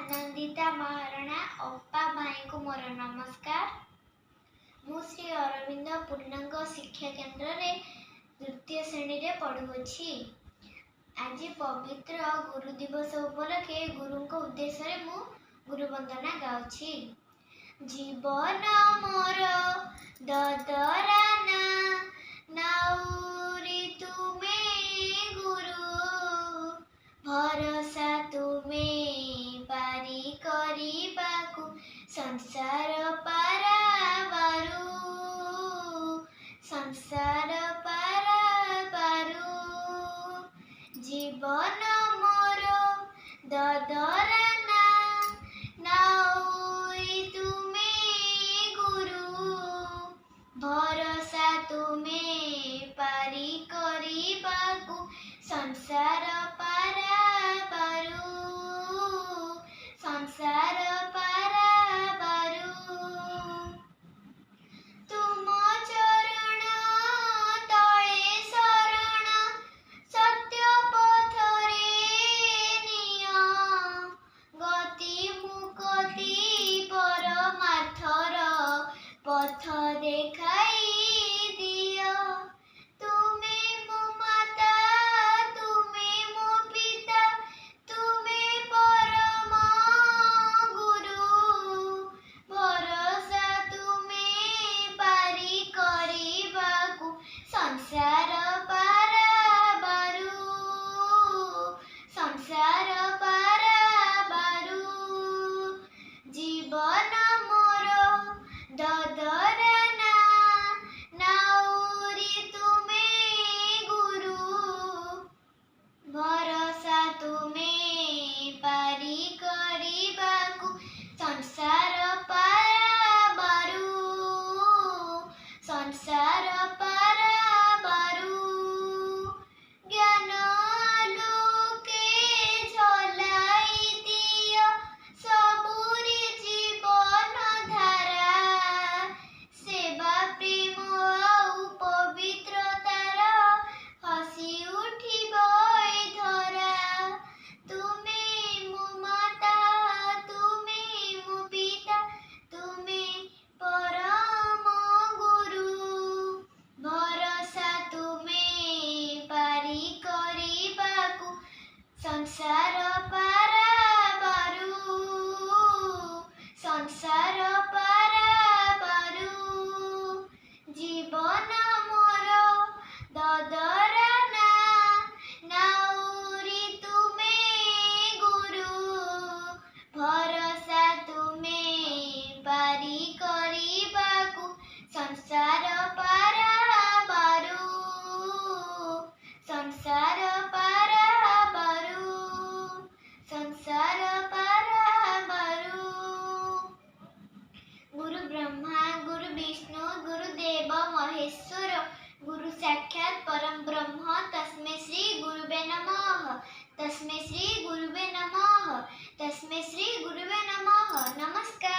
आनंदिता महाराणा अप्पा भाई को मोर नमस्कार। मु श्री अरविंद पूर्णांग शिक्षा केन्द्र रे द्वितीय श्रेणी रे पढ़ुछि। आज पवित्र गुरु दिवस उपलक्षे गुरु को उद्देश्य रे मु गुरु वंदना गाउछि। जीवन मोर ददरा ना नाउरी तुमे गुरु भरोसा तुमे पारी करिबाकु संसार पाराबारु जीवन मोर ददरा ना नाउरी तुमे गुरु भरोसा तुमे पारी करिबाकु संसार तुम चरण तले शरण सत्य पथरे निया गति मुक्ति परमार्थर पथ देखाई दिया। तुमे मो माता तुमे मो पिता तुमे परम गुरु भरोसा तुमे पारी करिबाकु संसार पाराबारु जीवन मोर ददरा ना नाउरी तुमे गुरु भरोसा तुमे पारी करिबाकु संसार पाराबारु ज्ञान लोके झलाई दियो सबुरी जीवन धारा सेवा प्रेम आउ पवित्रतार हसी उठिब ए धरा। तुमे मो माता तुमे मो पिता तुमे परम गुरु भरोसा तुमे पारी करिबाकु संसार पाराबारु जीवन मोर ददरा ना नाउरी तुमे गुरु भरोसा तुमे पारी करिबाकु संसार पाराबारु गुरु ब्रह्मा गुरु विष्णु गुरुदेव महेश्वर गुरु साक्षात् परम ब्रह्म तस्मै श्री गुरुवे नमः। नमस्कार।